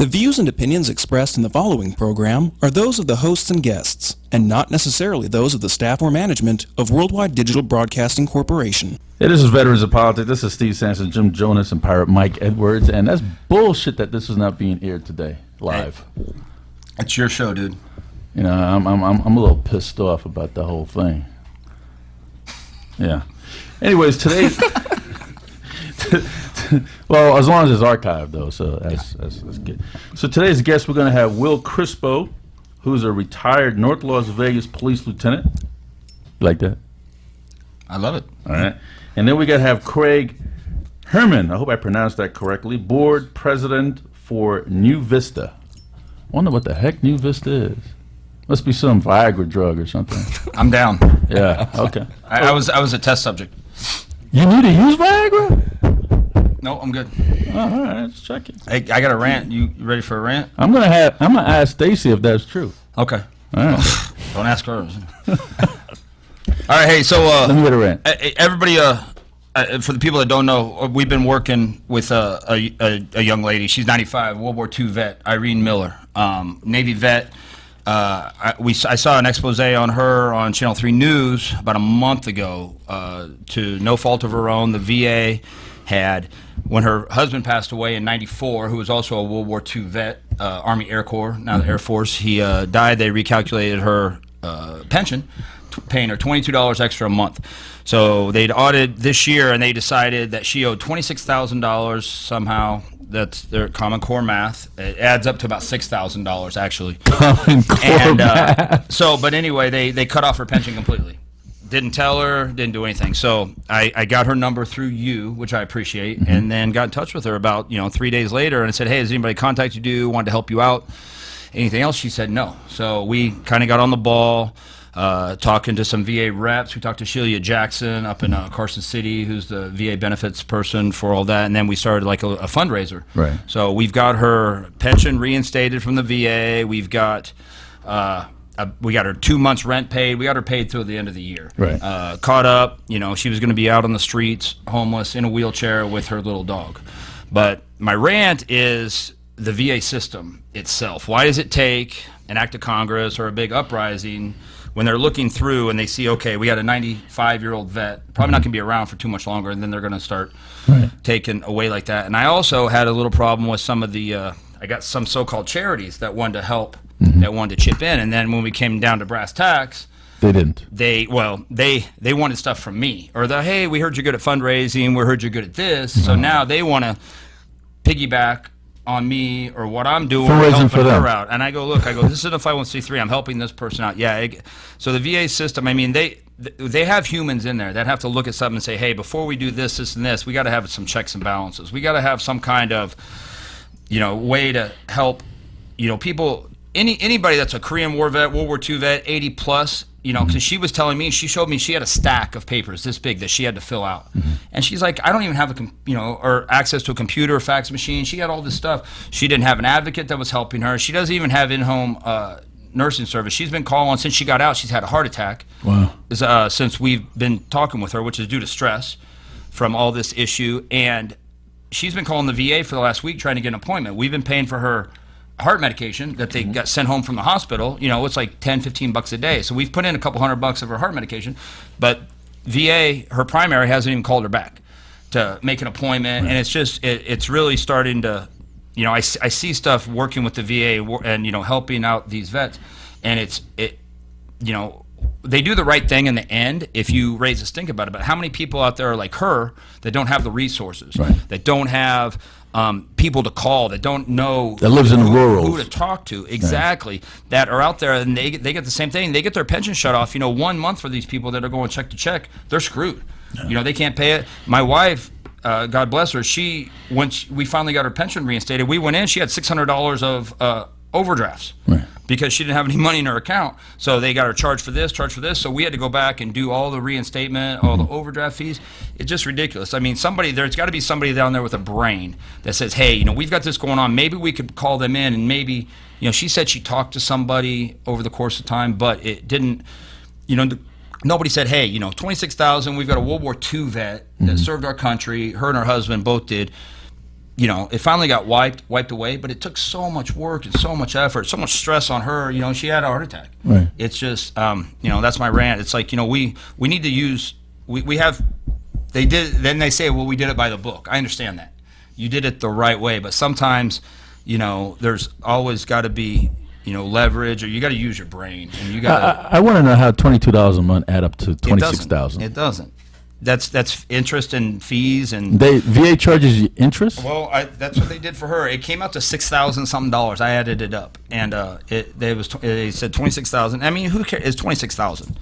The views and opinions expressed in the following program are those of the hosts and guests, and not necessarily those of the staff or management of Worldwide Digital Broadcasting Corporation. Hey, this is Veterans of Politics. This is Steve Sampson, Jim Jonas, and Pirate Mike Edwards, and that's bullshit that this is not being aired today, live. Hey, it's your show, dude. You know, I'm a little pissed off about the whole thing. Yeah. Anyways, today... Well, as long as it's archived, though, so that's good. So today's guest, we're going to have Will Crespo, who's a retired North Las Vegas police lieutenant. You like that? I love it. All right. And then we got to have Craig Herrmann, I hope I pronounced that correctly, board president for New Vista. Wonder what the heck New Vista is. Must be some Viagra drug or something. I'm down. Yeah, okay. I was a test subject. You need to use Viagra? No, I'm good. Oh, all right, let's check it. Hey, I got a rant. You ready for a rant? I'm gonna ask Stacy if that's true. Okay. All right. Don't ask her. All right. Hey, so Let me get a rant. everybody, for the people that don't know, we've been working with a young lady. She's 95, World War II vet, Irene Miller, Navy vet. I saw an expose on her on Channel 3 News about a month ago. To no fault of her own, the VA had, when her husband passed away in '94, who was also a World War II vet, Army Air Corps, now the Air Force, he died. They recalculated her pension, paying her $22 extra a month. So they'd audited this year, and they decided that she owed $26,000 somehow. That's their Common Core math. It adds up to about $6,000 actually. Common Core math. But anyway, they cut off her pension completely. Didn't tell her, didn't do anything. So I got her number through you, which I appreciate, and then got in touch with her about 3 days later, and I said, hey, has anybody contacted you, wanted to help you out? Anything else? She said no. So we kind of got on the ball, talking to some VA reps. We talked to Sheila Jackson up in Carson City, who's the VA benefits person for all that, and then we started like a fundraiser. Right. So we've got her pension reinstated from the VA. We've got we got her 2 months rent paid. We got her paid till the end of the year. Right. Caught up. She was going to be out on the streets, homeless, in a wheelchair with her little dog. But my rant is the VA system itself. Why does it take an act of Congress or a big uprising when they're looking through and they see, okay, we got a 95-year-old vet, probably not going to be around for too much longer, and then they're going to start taking away like that. And I also had a little problem with some of the, I got some so-called charities that wanted to help, that wanted to chip in. And then when we came down to brass tacks, They didn't. They wanted stuff from me. Or hey, we heard you're good at fundraising, we heard you're good at this, so now they want to piggyback on me or what I'm doing, helping her out. And I go, look, this is a 501c3. I'm helping this person out. Yeah. So the VA system, I mean, they have humans in there that have to look at something and say, hey, before we do this, this, and this, we got to have some checks and balances. We got to have some kind of, way to help, people. Anybody that's a Korean War vet, World War II vet, 80 plus. Because she was telling me, she showed me she had a stack of papers this big that she had to fill out. And she's like, I don't even have or access to a computer or fax machine. She had all this stuff. She didn't have an advocate that was helping her. She doesn't even have in-home nursing service. She's been calling since she got out. She's had a heart attack. Wow. Since we've been talking with her, which is due to stress from all this issue. And she's been calling the VA for the last week trying to get an appointment. We've been paying for her heart medication that they got sent home from the hospital. It's like $10-15 a day. So we've put in a couple $100 of her heart medication, but VA, her primary, hasn't even called her back to make an appointment. And it's just, it's really starting to, I see stuff working with the VA and, helping out these vets, and they do the right thing in the end if you raise a stink about it. But how many people out there are like her that don't have the resources, that don't have people to call, that don't know that lives in the rural, who to talk to exactly, that are out there, and they get the same thing. They get their pension shut off. 1 month for these people that are going check to check, they're screwed. They can't pay it. My wife, God bless her, once we finally got her pension reinstated, we went in, she had $600 of overdrafts. Because she didn't have any money in her account. So they got her charged for this. So we had to go back and do all the reinstatement, all the overdraft fees. It's just ridiculous. I mean, there's got to be somebody down there with a brain that says, hey, we've got this going on. Maybe we could call them in, and maybe, she said she talked to somebody over the course of time, but it didn't, nobody said, hey, 26,000, we've got a World War II vet that served our country. Her and her husband both did. it finally got wiped away, but it took so much work and so much effort, so much stress on her. She had a heart attack. Right. It's just, that's my rant. It's like, we need to use, we have, then they say, well, we did it by the book. I understand that. You did it the right way, but sometimes, there's always got to be, leverage, or you got to use your brain, and you got. I want to know how $22 a month add up to $26,000. It doesn't. That's interest and fees, and VA charges you interest. Well, that's what they did for her. It came out to $6,000 something. I added it up, and they said 26,000. I mean, who cares? It's 26,000.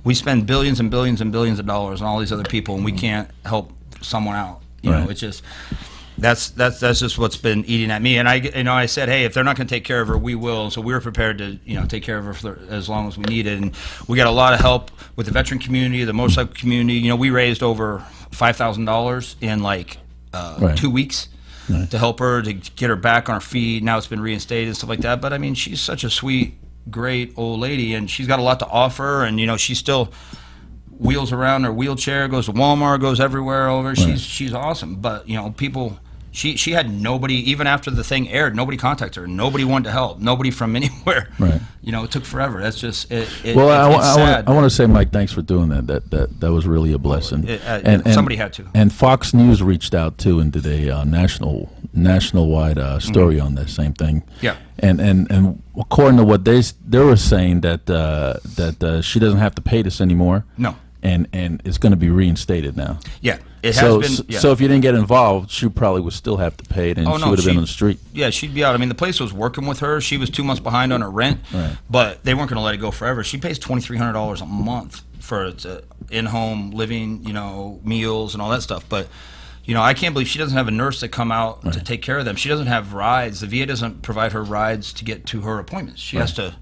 We spend billions and billions and billions of dollars on all these other people, and we can't help someone out. It's just. That's just what's been eating at me, and I said, hey, if they're not going to take care of her, we will. So we were prepared to take care of her for as long as we needed, and we got a lot of help with the veteran community, the motorcycle community. We raised over $5,000 in like 2 weeks to help her to get her back on her feet. Now it's been reinstated and stuff like that. But I mean, she's such a sweet, great old lady, and she's got a lot to offer, and she still wheels around her wheelchair, goes to Walmart, goes everywhere over. She's awesome, but people. She had nobody, even after the thing aired, nobody contacted her. Nobody wanted to help. Nobody from anywhere. Right. It took forever. That's just it. Well, it's sad. I want to say, Mike, thanks for doing that. That was really a blessing. And somebody had to. And Fox News reached out too and did a national-wide story on that same thing. Yeah. And according to what they were saying that she doesn't have to pay this anymore. No. And it's going to be reinstated now. Yeah. It has been. Yeah. So if you didn't get involved, she probably would still have to pay it, and she would have been on the street. Yeah, she'd be out. I mean, the place was working with her. She was 2 months behind on her rent, but they weren't going to let it go forever. She pays $2,300 a month for in-home living, meals and all that stuff. But I can't believe she doesn't have a nurse to come out to take care of them. She doesn't have rides. The VA doesn't provide her rides to get to her appointments. She has to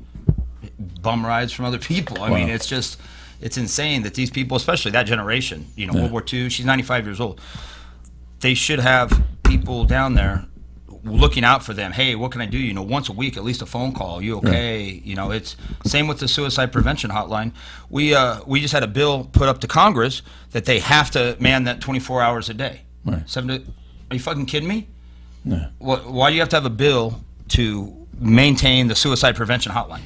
bum rides from other people. I mean, it's just. It's insane that these people, especially that generation, World War II, she's 95 years old. They should have people down there looking out for them. Hey, what can I do? Once a week, at least a phone call. You okay? It's same with the suicide prevention hotline. We just had a bill put up to Congress that they have to man that 24 hours a day. Right. Are you fucking kidding me? No. Why do you have to have a bill to maintain the suicide prevention hotline?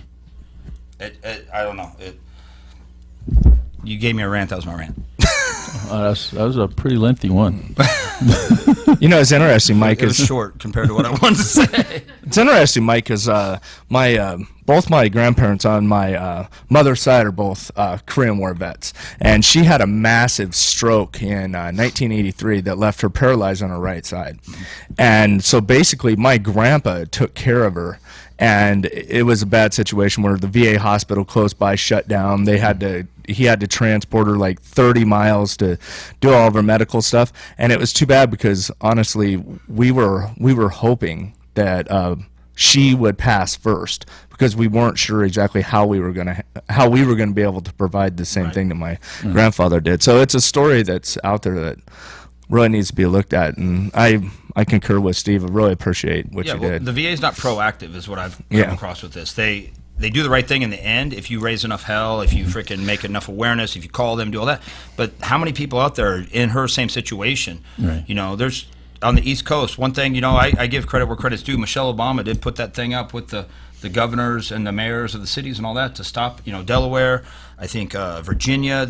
I don't know. You gave me a rant. That was my rant. That was a pretty lengthy one. It's interesting, Mike. It was short compared to what I wanted to say. It's interesting, Mike, because both my grandparents on my mother's side are both Korean War vets, and she had a massive stroke in 1983 that left her paralyzed on her right side, and so basically my grandpa took care of her. And it was a bad situation where the VA hospital close by shut down. He had to transport her like 30 miles to do all of her medical stuff. And it was too bad because honestly, we were hoping that she would pass first because we weren't sure exactly how we were gonna be able to provide the same thing that my grandfather did. So it's a story that's out there that really needs to be looked at, and I concur with Steve. I really appreciate what you did. The VA is not proactive, is what I've come across with this. They do the right thing in the end if you raise enough hell, if you freaking make enough awareness, if you call them, do all that. But how many people out there are in her same situation? Right. There's on the East Coast. One thing, I give credit where credit's due. Michelle Obama did put that thing up with the governors and the mayors of the cities and all that to stop. Delaware, I think Virginia.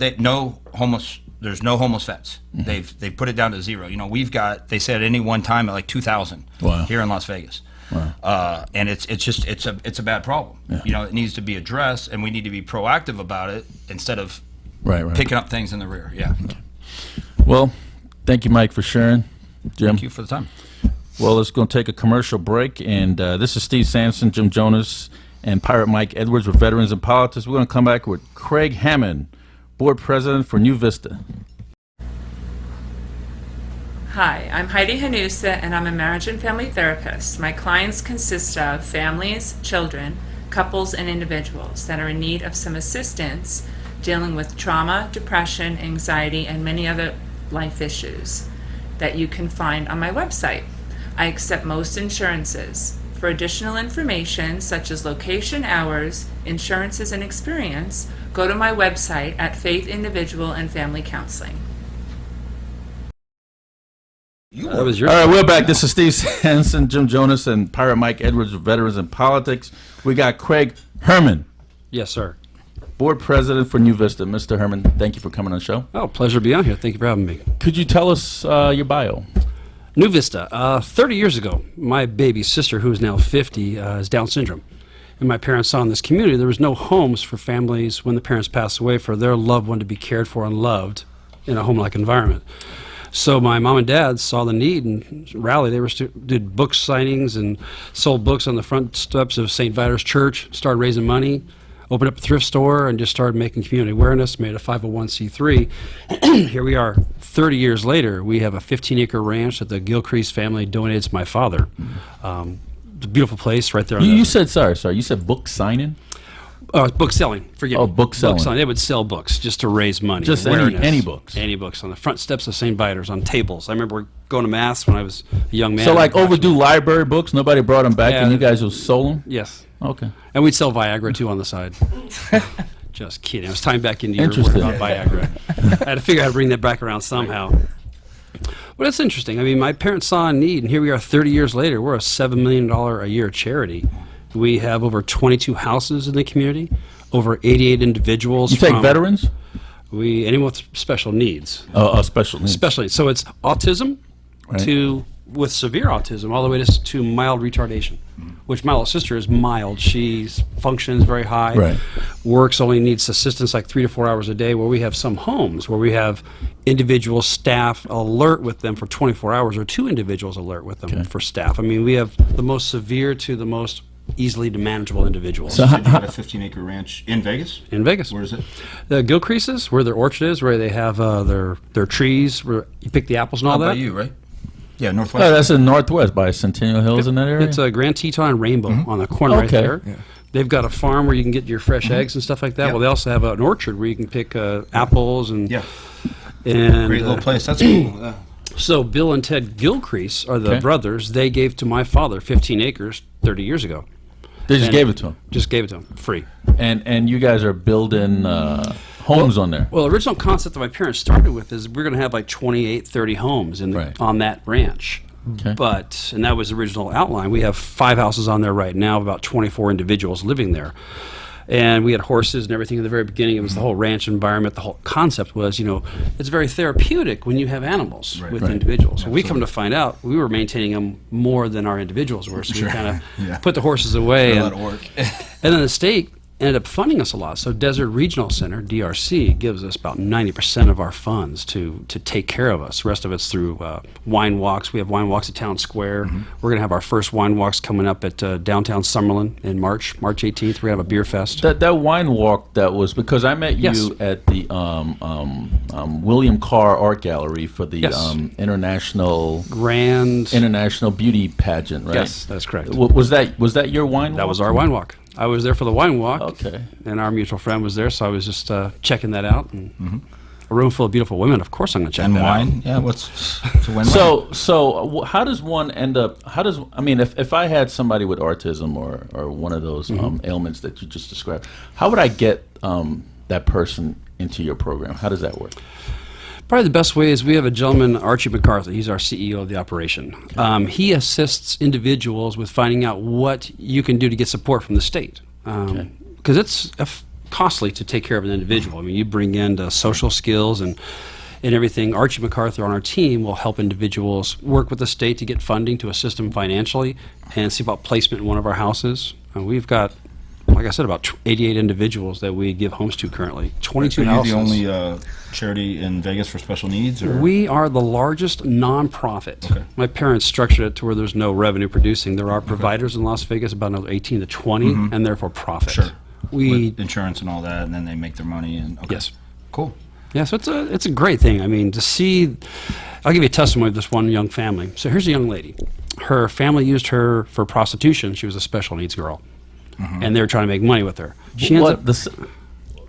There's no homeless vets. They've put it down to zero. We've got, they said at any one time at like 2,000 here in Las Vegas. Wow. And it's a bad problem. Yeah. It needs to be addressed, and we need to be proactive about it instead of picking up things in the rear. Yeah. Okay. Well, thank you, Mike, for sharing. Jim. Thank you for the time. Well, let's go take a commercial break, and this is Steve Sampson, Jim Jonas, and Pirate Mike Edwards with Veterans in Politics. We're going to come back with Craig Herrmann, Board President for New Vista. Hi, I'm Heidi Hanusa, and I'm a marriage and family therapist. My clients consist of families, children, couples, and individuals that are in need of some assistance dealing with trauma, depression, anxiety, and many other life issues that you can find on my website. I accept most insurances. For additional information, such as location, hours, insurances, and experience, go to my website at Faith Individual and Family Counseling. You That was your. All right, we're back. This is Steve Hansen, Jim Jonas, and Pirate Mike Edwards, Veterans in Politics. We got Craig Herrmann, Yes, sir. Board President for New Vista. Mr. Herrmann, thank you for coming on the show. Oh, pleasure to be on here. Thank you for having me. Could you tell us your bio? New Vista. 30 years ago, my baby sister, who is now 50, has Down syndrome. And my parents saw in this community there was no homes for families when the parents passed away for their loved one to be cared for and loved in a home-like environment. So my mom and dad saw the need and rallied. They did book signings and sold books on the front steps of St. Vitus's Church, started raising money, opened up a thrift store, and just started making community awareness, made a 501c3. Here we are 30 years later. We have a 15-acre ranch that the Gilcrease family donated to my father. It's a beautiful place right there. You said, sorry, you said book signing? Book selling, forgive me. Oh, book selling. They would sell books just to raise money. Just awareness. any books? Any books on the front steps of St. Vitus's on tables. I remember going to Mass when I was a young man. So like overdue library books, nobody brought them back and you guys just sold them? Yes. Okay. And we'd sell Viagra too on the side. Just kidding. I was tying back into your word Interesting. about Viagra. I had to figure out how to bring that back around somehow. Well, that's interesting. I mean, my parents saw a need, and here we are 30 years later. We're a $7 million a year charity. We have over 22 houses in the community, over 88 individuals. You take veterans? Anyone with special needs. Special needs. Special needs. So it's autism with severe autism all the way to mild retardation, which my little sister is mild. She functions very high, works, only needs assistance like 3 to 4 hours a day, where we have some homes where we have individual staff alert with them for 24 hours or 2 individuals alert with them for staff. I mean, we have the most severe to the most easily manageable individuals. So you got a 15-acre ranch in Vegas? In Vegas. Where is it? The Gilcreases, where their orchard is, where they have their trees, where you pick the apples and all By that. you, right? Yeah, Northwest. Oh, that's in Northwest by Centennial Hills in that area? It's a Grand Teton and Rainbow on the corner right there. Yeah. They've got a farm where you can get your fresh eggs and stuff like that. Well, they also have an orchard where you can pick apples and great little place. That's cool. So Bill and Ted Gilcrease are the brothers. They gave to my father 15 acres 30 years ago. They just gave it to him? Just gave it to him, free. And you guys are building homes on there? Well, the original concept that my parents started with is we're going to have like 28, 30 homes on that ranch. But, and that was the original outline, we have 5 houses on there right now, about 24 individuals living there. And we had horses and everything in the very beginning. It was the whole ranch environment. The whole concept was, it's very therapeutic when you have animals with individuals. Well, we come to find out we were maintaining them more than our individuals were. So we kind of put the horses away. A lot of work. And then the state ended up funding us a lot. So Desert Regional Center, DRC, gives us about 90% of our funds to take care of us. The rest of it's through wine walks. We have wine walks at Town Square. We're going to have our first wine walks coming up at downtown Summerlin in March 18th. We're going to have a beer fest. That wine walk, that was because I met you at the William Carr Art Gallery for the International Beauty Pageant, right? Yes, that's correct. Was that your wine walk? That was our wine walk. I was there for the wine walk. Okay. And our mutual friend was there, so I was just checking that out. And a room full of beautiful women. Of course, I'm going to check that wine. out. Yeah. So how does one end up? If I had somebody with autism or one of those ailments that you just described, how would I get that person into your program? How does that work? Probably the best way is we have a gentleman, Archie McCarthy. He's our CEO of the operation. He assists individuals with finding out what you can do to get support from the state. Because it's costly to take care of an individual. I mean, you bring in the social skills and everything. Archie McCarthy on our team will help individuals work with the state to get funding to assist them financially and see about placement in one of our houses. We've got, like I said, about 88 individuals that we give homes to currently. 22 houses. Are you the only charity in Vegas for special needs? Or? We are the largest nonprofit. My parents structured it to where there's no revenue producing. There are providers in Las Vegas, about another 18 to 20, and they're for profit. Sure. With insurance and all that, and then they make their money. Yes. Cool. Yeah, so it's a great thing. I mean, to see, I'll give you a testimony of this one young family. So here's a young lady. Her family used her for prostitution. She was a special needs girl. And they were trying to make money with her. She ends up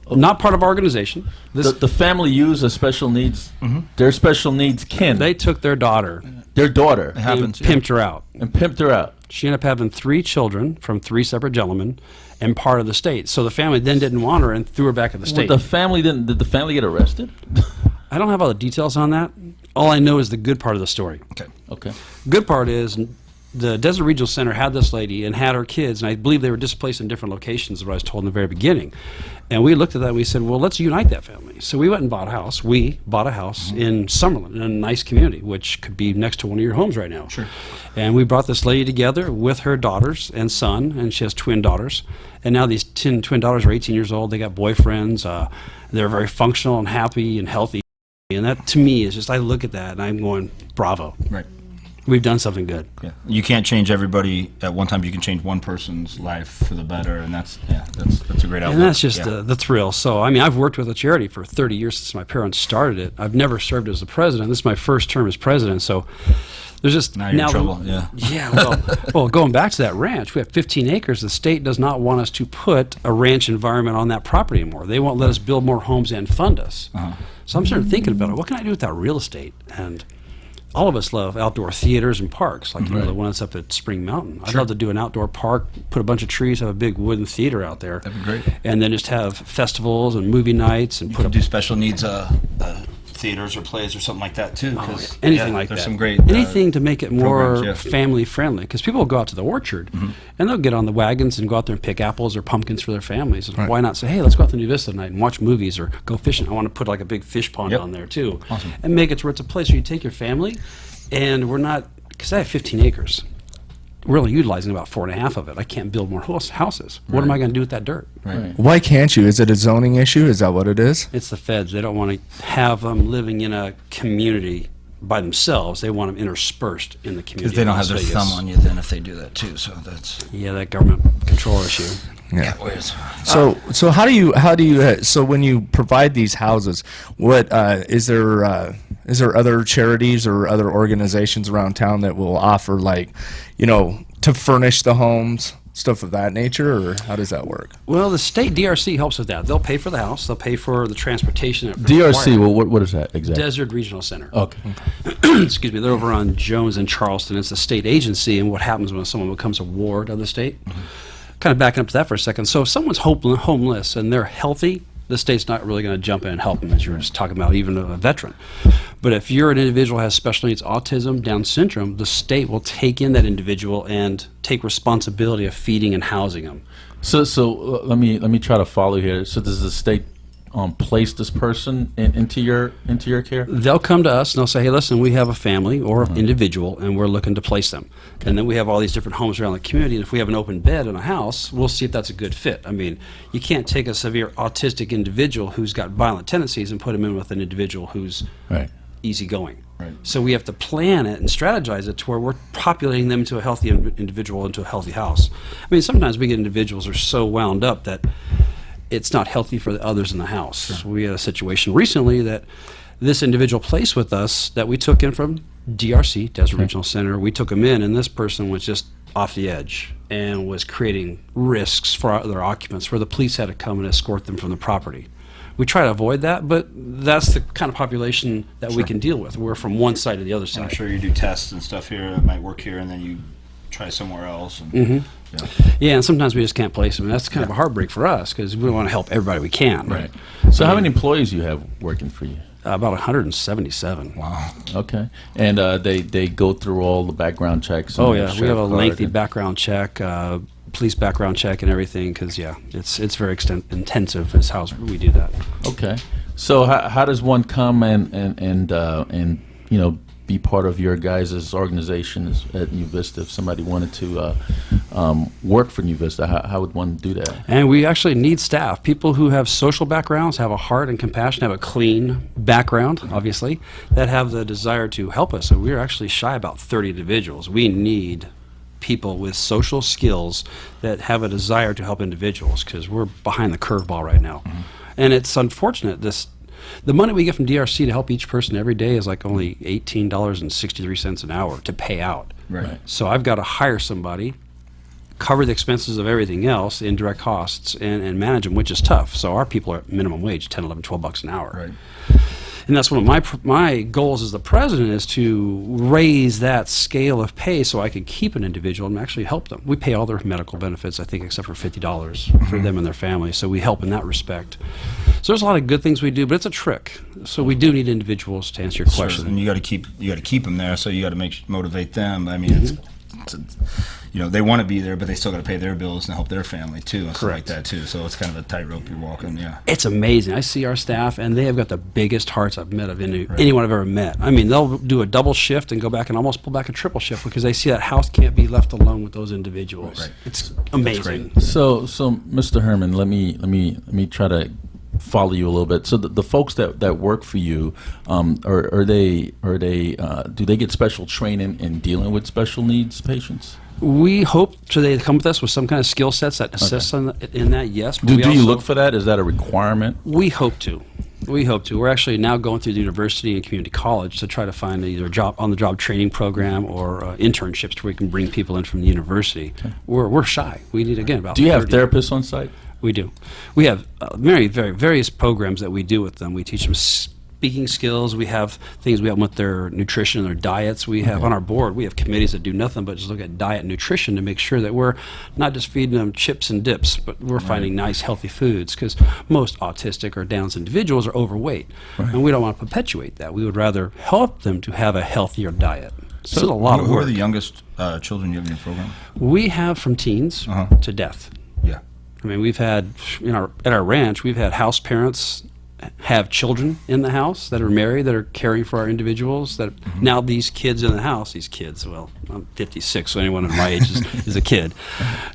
not part of our organization. The family used a special needs, their special needs kin. They took their daughter. Their daughter. And pimped her out. And pimped her out. She ended up having 3 children from 3 separate gentlemen and part of the state. So the family then didn't want her and threw her back at the state. Did the family get arrested? I don't have all the details on that. All I know is the good part of the story. Okay. Okay. Good part is the Desert Regional Center had this lady and had her kids, and I believe they were displaced in different locations, as I was told in the very beginning. And we looked at that and we said, well, let's unite that family. So we went and bought a house. We bought a house in Summerlin, in a nice community, which could be next to one of your homes right now. Sure. And we brought this lady together with her daughters and son, and she has twin daughters. And now these twin daughters are 18 years old. They got boyfriends. They're very functional and happy and healthy. And that, to me, is just, I look at that and I'm going, bravo. Right. We've done something good. Yeah. You can't change everybody at one time. You can change one person's life for the better, and that's a great outlook. And that's just Yeah. the thrill. So, I mean, I've worked with a charity for 30 years since my parents started it. I've never served as the president. This is my first term as president. So there's just Now you're in trouble. Yeah. Yeah, well, going back to that ranch, we have 15 acres. The state does not want us to put a ranch environment on that property anymore. They won't let us build more homes and fund us. So I'm starting thinking about it. What can I do with that real estate? And all of us love outdoor theaters and parks, like the one that's up at Spring Mountain. I'd love to do an outdoor park, put a bunch of trees, have a big wooden theater out there. That'd be great. And then just have festivals and movie nights and You put could a do special needs theaters or plays or something like that too. 'Cause, anything yeah, like there's that. some great Anything to make it more programs, yeah. family friendly, because people will go out to the orchard and they'll get on the wagons and go out there and pick apples or pumpkins for their families. And why not say, hey, let's go out to New Vista tonight and watch movies or go fishing? I want to put like a big fish pond Yep. on there too, Awesome. and make it where it's a place where you take your family, and we're not, because I have 15 acres. We're only utilizing about 4.5 of it. I can't build more houses. What am I going to do with that dirt? Right. Why can't you? Is it a zoning issue? Is that what it is? It's the feds. They don't want to have them living in a community by themselves. They want them interspersed in the community. Because they don't have of their Las thumb Vegas. on you then if they do that too. So that's Yeah, that government control issue. Yeah. whereas So how do you so when you provide these houses, what is there other charities or other organizations around town that will offer, like, to furnish the homes, stuff of that nature, or how does that work? Well, the state DRC helps with that. They'll pay for the house. They'll pay for the transportation. DRC, well, what is that exactly? Desert Regional Center. Okay. Excuse me. They're over on Jones and Charleston. It's a state agency, and what happens when someone becomes a ward of the state? Kind of backing up to that for a second. So if someone's homeless and they're healthy, the state's not really going to jump in and help them, as you were just talking about, even a veteran. But if you're an individual who has special needs, autism, Down syndrome, the state will take in that individual and take responsibility of feeding and housing them. So let me try to follow here. So does the state place this person into your care? They'll come to us and they'll say, hey, listen, we have a family or individual and we're looking to place them. And then we have all these different homes around the community, and if we have an open bed in a house, we'll see if that's a good fit. I mean, you can't take a severe autistic individual who's got violent tendencies and put him in with an individual who's Right. easygoing. Right. So we have to plan it and strategize it to where we're populating them into a healthy individual, into a healthy house. I mean, sometimes we get individuals who are so wound up that it's not healthy for the others in the house. Sure. We had a situation recently that this individual placed with us that we took in from DRC, Desert Regional Center. We took him in, and this person was just off the edge and was creating risks for other occupants where the police had to come and escort them from the property. We try to avoid that, but that's the kind of population that we can deal with. We're from one side to the other side. I'm sure you do tests and stuff here that might work here, and then you try somewhere else. And, Yeah, and sometimes we just can't place them, and that's kind of a heartbreak for us because we want to help everybody we can. Right. So how many employees you have working for you? About 177. Wow. Okay. And they go through all the background checks? Oh and yeah, the we have a sheriff lengthy card and- background check, police background check, and everything. Because it's very intensive. Is how we do that. Okay. So how does one come and be part of your guys' organization at New Vista? If somebody wanted to work for New Vista, how would one do that? And we actually need staff, people who have social backgrounds, have a heart and compassion, have a clean background, obviously, that have the desire to help us. So we're actually shy about 30 individuals. We need people with social skills that have a desire to help individuals because we're behind the curveball right now. And it's unfortunate, the money we get from DRC to help each person every day is like only $18.63 an hour to pay out. Right. So I've got to hire somebody, cover the expenses of everything else, indirect costs, and manage them, which is tough. So our people are at minimum wage, 10, 11, 12 bucks an hour. Right. And that's one of my goals as the president, is to raise that scale of pay so I can keep an individual and actually help them. We pay all their medical benefits, I think, except for $50 for them and their family. So we help in that respect. So there's a lot of good things we do, but it's a trick. So we do need individuals, to answer your question. And you got to keep them there. So you got to motivate them. I mean, they want to be there, but they still got to pay their bills and help their family too, and stuff like that too. So it's kind of a tightrope you're walking. Yeah, it's amazing. I see our staff, and they have got the biggest hearts I've met of anyone I've ever met. I mean, they'll do a double shift and go back and almost pull back a triple shift because they see that house can't be left alone with those individuals. Right. It's amazing. So Mr. Herrmann, let me try to follow you a little bit. So the folks that work for you, do they get special training in dealing with special needs patients? We hope they come with us with some kind of skill sets that assist in that, yes. But do you look for that? Is that a requirement? We hope to. We're actually now going through the university and community college to try to find either a on-the-job training program or internships where we can bring people in from the university. Okay. We're shy. We need, again, about Do you have 30. therapists on site? We do. We have various programs that we do with them. We teach them speaking skills. We have things we help them with their nutrition and their diets. We have on our board, we have committees that do nothing but just look at diet and nutrition to make sure that we're not just feeding them chips and dips, but we're finding nice, healthy foods, because most autistic or Down's individuals are overweight. Right. And we don't want to perpetuate that. We would rather help them to have a healthier diet. So it's a lot of work. Who are the youngest children you have in your program? We have from teens to death. Yeah. I mean, we've had, at our ranch, we've had house parents have children in the house that are married, that are caring for our individuals, that now these kids in the house, well, I'm 56, so anyone of my age is a kid.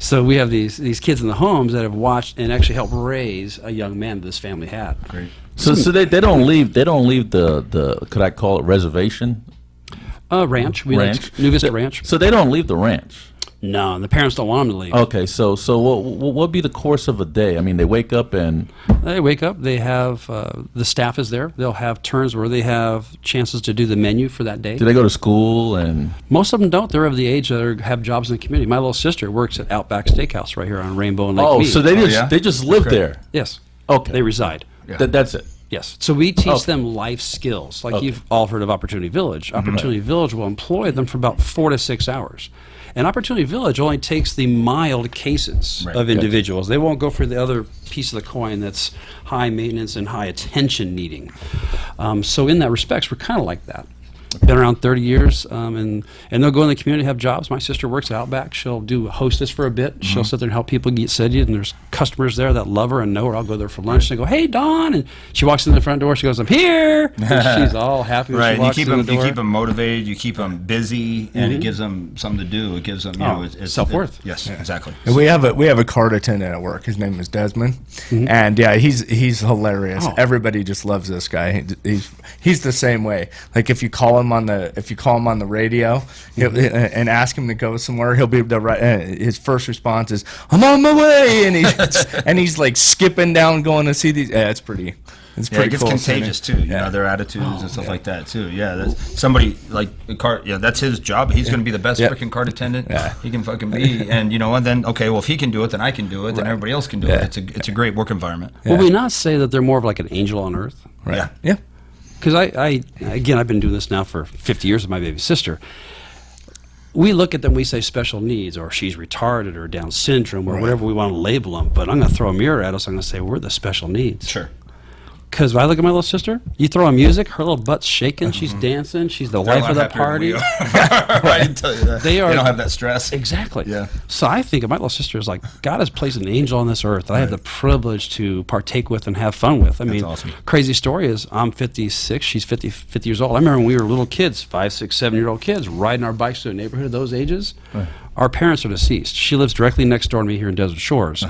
So we have these kids in the homes that have watched and actually helped raise a young man that this family had. Great. So they don't leave the could I call it reservation? Ranch. New Vista Ranch. So they don't leave the ranch. No, the parents don't want them to leave. Okay, so what would be the course of a day? I mean, they wake up and... They have, the staff is there. They'll have turns where they have chances to do the menu for that day. Do they go to school? And most of them don't. They're of the age that have jobs in the community. My little sister works at Outback Steakhouse right here on Rainbow and Lake Mead. So they just live there? Yes. Okay. They reside. Yeah. That's it? Yes. So we teach them life skills. Like you've all heard of Opportunity Village. Opportunity Village will employ them for about 4 to 6 hours. And Opportunity Village only takes the mild cases of individuals. They won't go for the other piece of the coin that's high maintenance and high attention needing. So in that respect, we're kind of like that. Been around 30 years, and they'll go in the community, have jobs. My sister works at Outback. She'll do hostess for a bit. She'll sit there and help people get seated, and there's customers there that love her and know her. I'll go there for lunch and I go, "Hey, Dawn," and she walks in the front door. She goes, "I'm here." And she's all happy when she walks in the door. You keep them motivated. You keep them busy, and it gives them something to do. It gives them, it's self-worth. Yes, exactly. And we have a card attendant at work. His name is Desmond, and he's hilarious. Everybody just loves this guy. He's the same way. Like if you call him on the radio and ask him to go somewhere, he'll be able to his first response is, "I'm on my way," and he's like skipping down going to see these. Yeah, it's pretty it gets cool contagious too. You know, their attitudes and stuff like that too. Yeah, that's somebody like a car. Yeah, that's his job. He's going to be the best freaking card attendant he can fucking be. And and then if he can do it, then I can do it. Then everybody else can do it. It's a great work environment. Will we not say that they're more of like an angel on earth? Right. Yeah. Because I've been doing this now for 50 years with my baby sister. We look at them, we say special needs, or she's retarded, or Down syndrome, or whatever we want to label them. But I'm going to throw a mirror at us. I'm going to say we're the special needs. Sure. Because when I look at my little sister, you throw on music, her little butt's shaking, she's dancing, she's the life of the party. I didn't tell you that. They don't have that stress. Exactly. Yeah. So I think of my little sister as like, God has placed an angel on this earth that I have the privilege to partake with and have fun with. I mean, awesome. Crazy story is I'm 56, she's 50 years old. I remember when we were little kids, 5, 6, 7-year-old kids, riding our bikes through the neighborhood of those ages. Right. Our parents are deceased. She lives directly next door to me here in Desert Shores.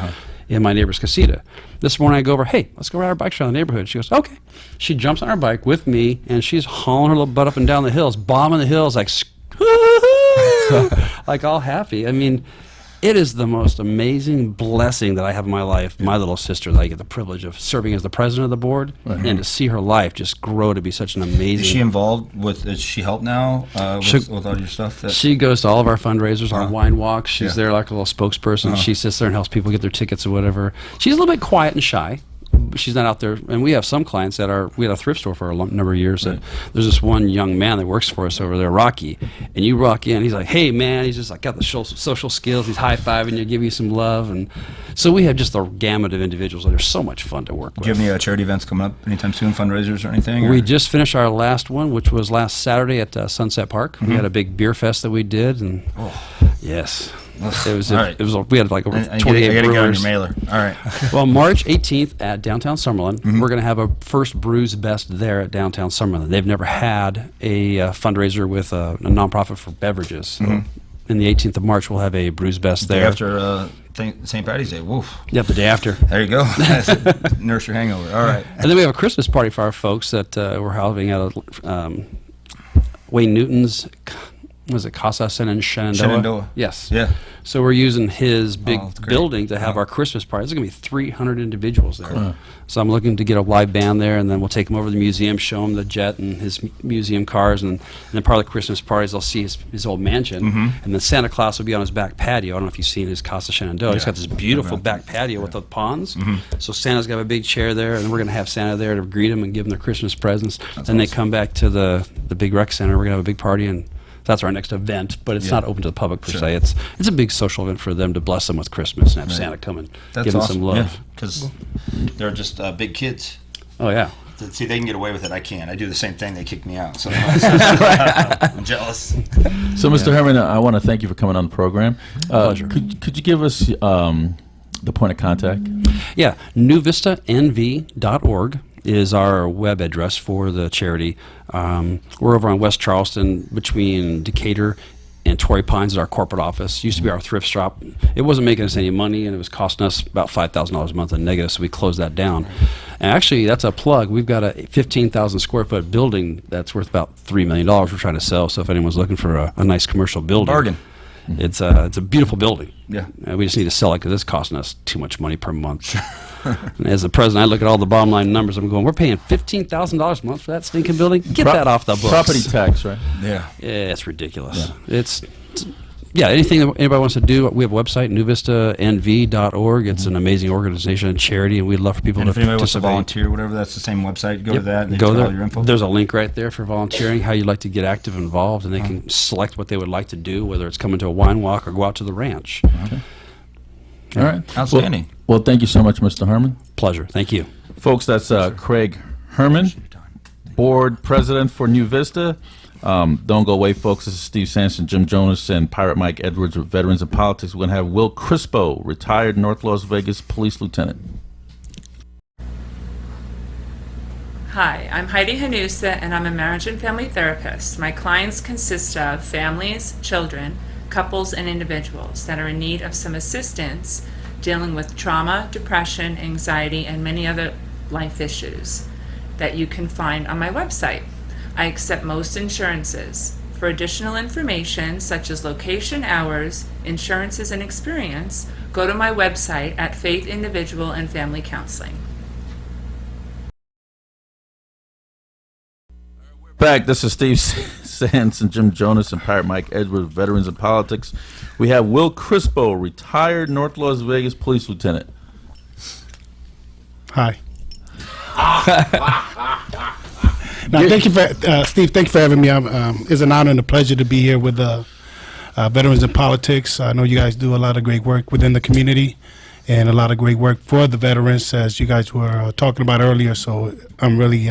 In my neighbor's casita. This morning I go over, "Hey, let's go ride our bikes around the neighborhood." She goes, "Okay." She jumps on her bike with me, and she's hauling her little butt up and down the hills, bombing the hills like, like all happy. I mean, it is the most amazing blessing that I have in my life, my little sister, that I get the privilege of serving as the president of the board, and to see her life just grow to be such an amazing... Is she involved with, does she help now with all your stuff? She goes to all of our fundraisers, our wine walks. She's there like a little spokesperson. She sits there and helps people get their tickets or whatever. She's a little bit quiet and shy. she's not out there. And we have some clients we had a thrift store for a number of years. That there's this one young man that works for us over there, Rocky, and you walk in, he's like, hey man, he's just like got the social skills, he's high-fiving you, give you some love. And so we have just a gamut of individuals that are so much fun to work with. Do you have any charity events coming up anytime soon, fundraisers or anything? We just finished our last one, which was last Saturday at Sunset Park. We had a big beer fest that we did, and yes. It was. We had like over 28 brewers. Get on your mailer. All right. Well, March 18th at downtown Summerlin, we're going to have a first Brews Best there at downtown Summerlin. They've never had a fundraiser with a nonprofit for beverages. So in the 18th of March, we'll have a Brews Best there. After St. Patty's Day. Woof. Yep, the day after. There you go. Nurse your hangover. All right. And then we have a Christmas party for our folks that we're having at Wayne Newton's. Was it Casa Shenandoah? Yes. Yeah. So we're using his big building to have our Christmas party. There's going to be 300 individuals there. Cool. So I'm looking to get a live band there, and then we'll take them over to the museum, show them the jet and his museum cars, and then part of the Christmas parties, they'll see his old mansion, and then Santa Claus will be on his back patio. I don't know if you've seen his Casa Shenandoah. He's got this beautiful back patio with the ponds. So Santa's got a big chair there, and we're going to have Santa there to greet them and give them their Christmas presents. Then they come back to the big rec center. We're going to have a big party, and that's our next event, but it's not open to the public per se. It's a big social event for them to bless them with Christmas and have Santa come and give them some love. Because they're just big kids. Oh, yeah. See, they can get away with it. I can't. I do the same thing. They kick me out. So I'm jealous. So, Mr. Herrmann, I want to thank you for coming on the program. Pleasure. Could you give us the point of contact? Yeah, newvistanv.org is our web address for the charity. We're over on West Charleston between Decatur and Torrey Pines is our corporate office. Used to be our thrift shop. It wasn't making us any money, and it was costing us about $5,000 a month in negative, so we closed that down. And actually, that's a plug. We've got a 15,000 square foot building that's worth about $3 million we're trying to sell, so if anyone's looking for a nice commercial building. Bargain. It's a beautiful building. Yeah. We just need to sell it because it's costing us too much money per month. And as the president, I look at all the bottom line numbers. I'm going, we're paying $15,000 a month for that stinking building? Get that off the books. Property tax, right? Yeah. Yeah, it's ridiculous. Yeah. It's anything that anybody wants to do, we have a website, newvistanv.org. It's an amazing organization and charity, and we'd love for people and to if anybody wants to participate. volunteer, whatever, that's the same website. Go to that and go get there. all your info. There's a link right there for volunteering, how you'd like to get active and involved, and they can select what they would like to do, whether it's coming to a wine walk or go out to the ranch. Okay. All right. Outstanding. Well, thank you so much, Mr. Herrmann. Pleasure. Thank you. Folks, that's Craig Herrmann, board president for New Vista. Don't go away, folks. This is Steve Sampson, Jim Jonas, and Pirate Mike Edwards with Veterans in Politics. We're going to have Will Crespo, retired North Las Vegas police lieutenant. Hi, I'm Heidi Hanusa, and I'm a marriage and family therapist. My clients consist of families, children, couples, and individuals that are in need of some assistance dealing with trauma, depression, anxiety, and many other life issues that you can find on my website. I accept most insurances. For additional information, such as location, hours, insurances, and experience, go to my website at Faith Individual and Family Counseling. Back. This is Steve Sampson, Jim Jonas, and Pirate Mike Edwards, Veterans in Politics. We have Will Crespo, retired North Las Vegas police lieutenant. Hi. Now, thank you for Steve. Thank you for having me. It's an honor and a pleasure to be here with Veterans in Politics. I know you guys do a lot of great work within the community, and a lot of great work for the veterans, as you guys were talking about earlier. So I'm really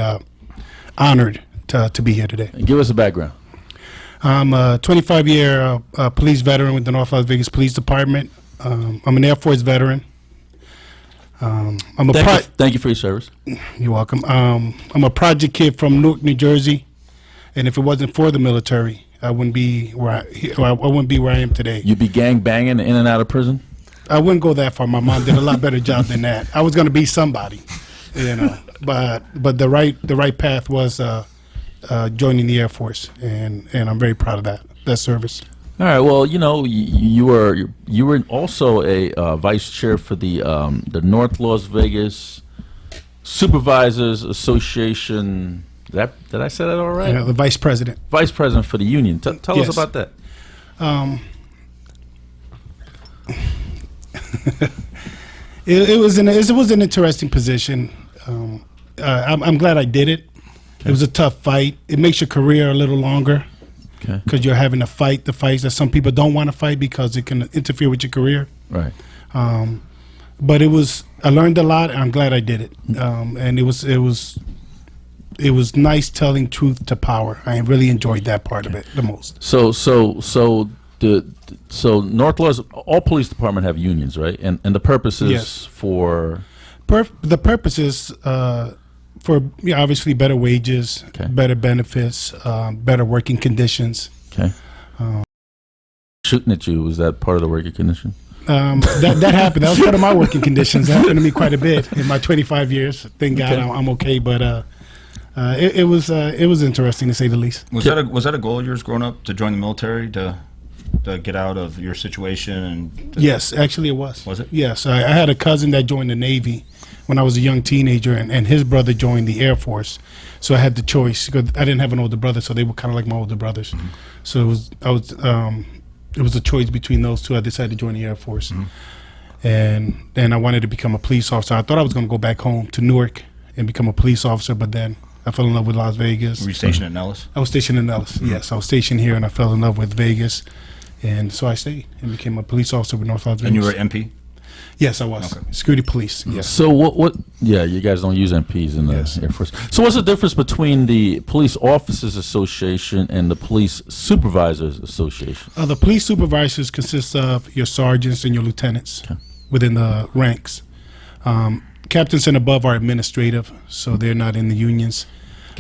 honored to be here today. And give us a background. I'm a 25-year police veteran with the North Las Vegas Police Department. I'm an Air Force veteran. Thank you for your service. You're welcome. I'm a project kid from Newark, New Jersey, and if it wasn't for the military, I wouldn't be where I am today. You'd be gang banging in and out of prison? I wouldn't go that far. My mom did a lot better job than that. I was going to be somebody, but the right path was joining the Air Force, and I'm very proud of that service. All right. Well, you were also a vice chair for the North Las Vegas Supervisors Association. Did I say that all right? Yeah, the vice president. Vice president for the union. Tell Yes. us about that. It was an interesting position. I'm glad I did it. It was a tough fight. It makes your career a little longer because you're having to fight the fights that some people don't want to fight because it can interfere with your career. Right. But I learned a lot, and I'm glad I did it. And it was nice telling truth to power. I really enjoyed that part of it the most. So North Los, all police department have unions, right? And the purpose is for the purpose is for obviously better wages, better benefits, better working conditions. Okay. Shooting at you, was that part of the working condition? That happened. That was part of my working conditions. That happened to me quite a bit in my 25 years. Thank God I'm okay, but it was interesting to say the least. Was that a goal of yours growing up, to join the military, to get out of your situation? And yes, actually it was. Was it? Yes, I had a cousin that joined the Navy when I was a young teenager, and his brother joined the Air Force. So I had the choice because I didn't have an older brother, so they were kind of like my older brothers. Mm-hmm. So it was a choice between those two. I decided to join the Air Force, and then I wanted to become a police officer. I thought I was going to go back home to Newark and become a police officer, but then I fell in love with Las Vegas. Were you stationed in Nellis? I was stationed in Nellis. Yes, I was stationed here, and I fell in love with Vegas, and so I stayed and became a police officer with North Las Vegas. And you were MP? Yes, I was. Okay. Security police. Yes. So what? Yeah, you guys don't use MPs in the Air Force. So what's the difference between the Police Officers Association and the Police Supervisors Association? The police supervisors consist of your sergeants and your lieutenants within the ranks. Captains and above are administrative, so they're not in the unions.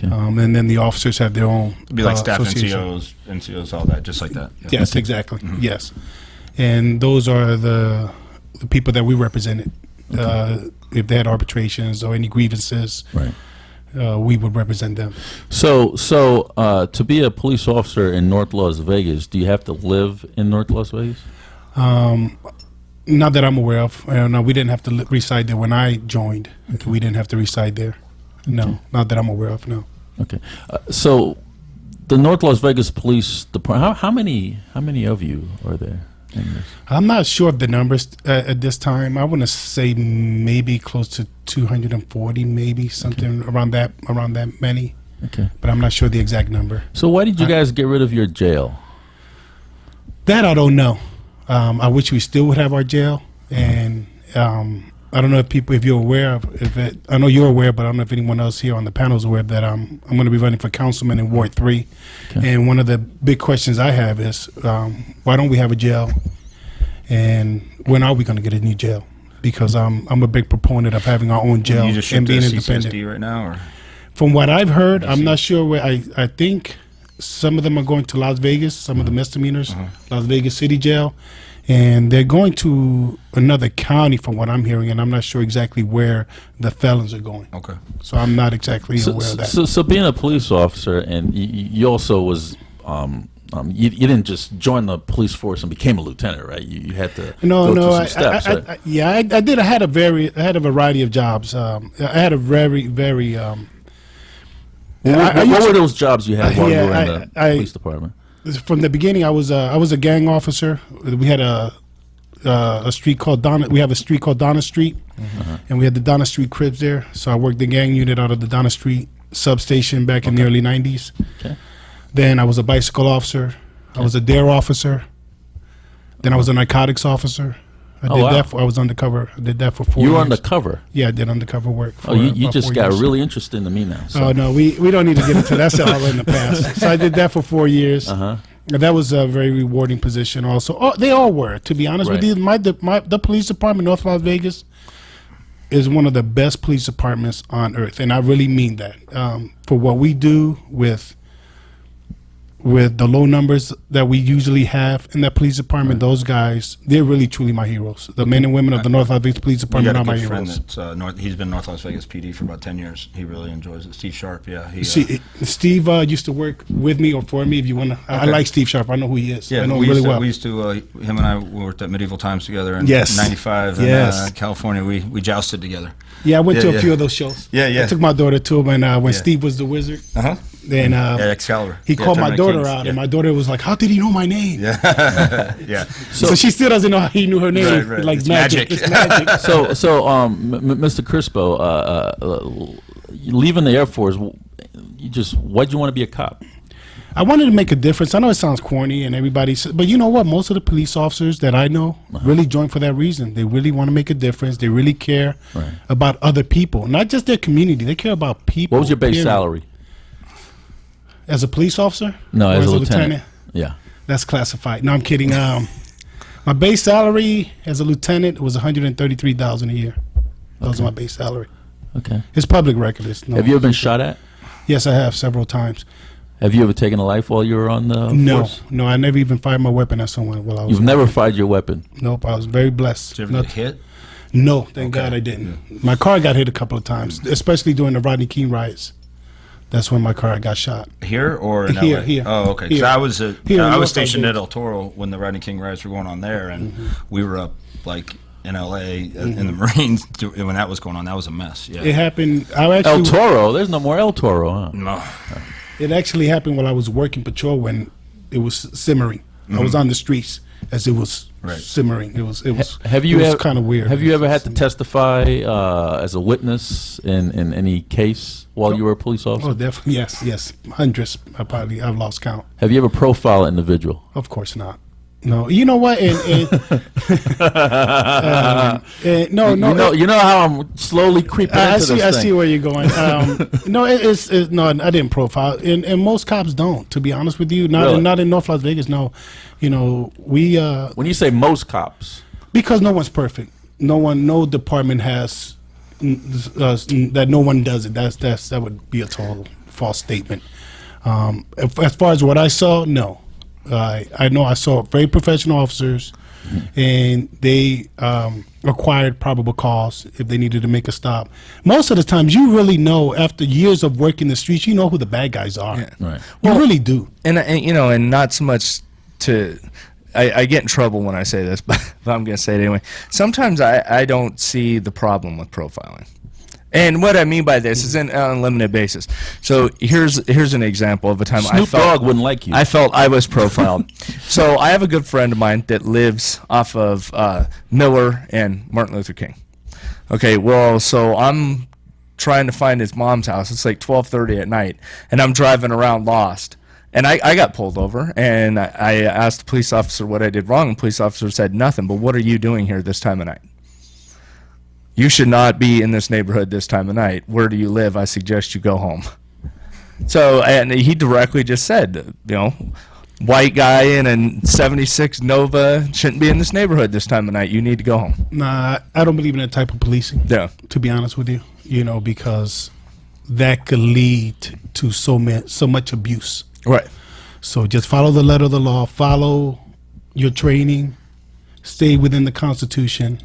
And then the officers have their own. It'd be like staff NCOs, all that, just like that. Yeah. Yes, exactly. Mm-hmm. Yes, and those are the people that we represented. If they had arbitrations or any grievances, we would represent them. So to be a police officer in North Las Vegas, do you have to live in North Las Vegas? Not that I'm aware of. No, we didn't have to reside there when I joined. We didn't have to reside there. No, not that I'm aware of. No. Okay. So the North Las Vegas Police Department. How many of you are there? I'm not sure of the numbers at this time. I want to say maybe close to 240, maybe something around that many. Okay. But I'm not sure the exact number. So why did you guys get rid of your jail? That I don't know. I wish we still would have our jail, and I don't know if you're aware of it. I know you're aware, but I don't know if anyone else here on the panel is aware that I'm going to be running for councilman in Ward 3. Okay. And one of the big questions I have is why don't we have a jail, and when are we going to get a new jail? Because I'm a big proponent of having our own jail and being independent. CCSD right now, or? From what I've heard, I'm not sure where. I think some of them are going to Las Vegas, some of the misdemeanors, Las Vegas City Jail. And they're going to another county from what I'm hearing, and I'm not sure exactly where the felons are going. Okay. So I'm not exactly aware of that. So being a police officer, and you also was, you didn't just join the police force and became a lieutenant, right? You had to go through some steps, right? I did. I had a variety of jobs. I had a very. What were those jobs you had while you were in the police department? From the beginning, I was a gang officer. We had a street called Donna. We have a street called Donna Street, and we had the Donna Street Cribs there. So I worked the gang unit out of the Donna Street substation back in the early '90s. Okay. Then I was a bicycle officer. I was a dare officer. Then I was a narcotics officer. I was undercover. I did that for 4 years. You were undercover? Yeah, I did undercover work. You just got really interested into me now. So. Oh, no, we don't need to get into that. That's all in the past. So I did that for 4 years. That was a very rewarding position also. Oh, they all were, to be honest with you. The police department, North Las Vegas, is one of the best police departments on earth. And I really mean that. For what we do with the low numbers that we usually have in that police department, those guys, they're really truly my heroes. The men and women of the North Las Vegas Police Department are my heroes. He's been North Las Vegas PD for about 10 years. He really enjoys it. Steve Sharp, yeah. Steve used to work with me or for me, if you want to. I like Steve Sharp. I know who he is. Yeah, I know him really well. We used to, him and I worked at Medieval Times together in 95 in California. We jousted together. Yeah, I went to a few of those shows. Yeah. I took my daughter to them, and when Steve was the wizard. Then Excalibur. he called my Tournament of daughter Kings. out, and my daughter was like, "How did he know my name?" Yeah. So she still doesn't know how he knew her name. Right. Like It's magic. magic. It's magic. Mr. Crespo, leaving the Air Force, why'd you want to be a cop? I wanted to make a difference. I know it sounds corny and everybody says, but you know what? Most of the police officers that I know really join for that reason. They really want to make a difference. They really care about other people, not just their community. They care about people. What was your base period. salary? As a police officer? No, Or as a lieutenant. Yeah. That's classified. No, I'm kidding. My base salary as a lieutenant was $133,000 a year. That was my base salary. Okay. It's public record. Have you ever been shot at? Yes, I have several times. Have you ever taken a life while you were on the force? No, I never even fired my weapon at someone while I was. You've never fired your weapon? Nope, I was very blessed. Did you ever get hit? No, thank God I didn't. My car got hit a couple of times, especially during the Rodney King riots. That's when my car got shot. Here or in Here, LA? here. Oh, okay. 'Cause Here. I was Here in I North was stationed Las at Vegas. El Toro when the Rodney King riots were going on there, and we were up like in LA in the Marines when that was going on. That was a mess. Yeah. It happened. El Toro? There's no more El Toro, huh? No. It actually happened while I was working patrol when it was simmering. I was on the streets as it was simmering. It was Have you it was ever kind of weird. Have you ever had to testify as a witness in any case while you were a police officer? Oh, definitely. Yes. Hundreds. I've lost count. Have you ever profiled an individual? Of course not. No, you know what? No. You know how I'm slowly creeping into this thing. I see where you're going. No, no. I didn't profile, and most cops don't. To be honest with you, not in North Las Vegas. No, you know we. When you say most cops, because no one's perfect. No department has that. No one does it. That would be a total false statement. As far as what I saw, no. I know I saw very professional officers, and they acquired probable cause if they needed to make a stop. Most of the times, you really know after years of working the streets, you know who the bad guys are. Yeah. right? You really do. And you know, and not so much to. I get in trouble when I say this, but I'm going to say it anyway. Sometimes I don't see the problem with profiling. And what I mean by this is on an unlimited basis. So here's an example of a time Snoop Dogg wouldn't like you. I felt I was profiled. So I have a good friend of mine that lives off of Miller and Martin Luther King. Okay, well, so I'm trying to find his mom's house. It's like 12:30 at night, and I'm driving around lost. And I got pulled over, and I asked the police officer what I did wrong, and the police officer said nothing. But what are you doing here this time of night? You should not be in this neighborhood this time of night. Where do you live? I suggest you go home. So, and he directly just said, you know, white guy in a 76 Nova shouldn't be in this neighborhood this time of night. You need to go home. Nah, I don't believe in that type of policing. Yeah. To be honest with you, you know, because that could lead to so much abuse. Right. So just follow the letter of the law, follow your training, stay within the Constitution,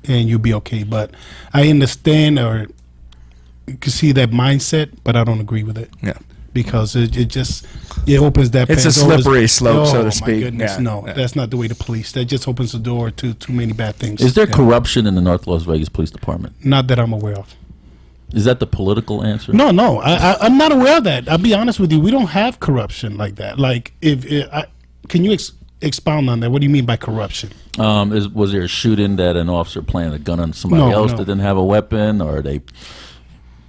and you'll be okay. But I understand or you can see that mindset, but I don't agree with it. Yeah. Because it opens that. It's a Pandora's- slippery slope, so to Oh, my speak. goodness, Yeah, no, yeah. that's not the way to police. That just opens the door to too many bad things. Is there Yeah. corruption in the North Las Vegas Police Department? Not that I'm aware of. Is that the political answer? No, I'm not aware of that. I'll be honest with you. We don't have corruption like that. Like, can you expound on that? What do you mean by corruption? Was there a shooting that an officer planted a gun on somebody No, else no. that didn't have a weapon, or they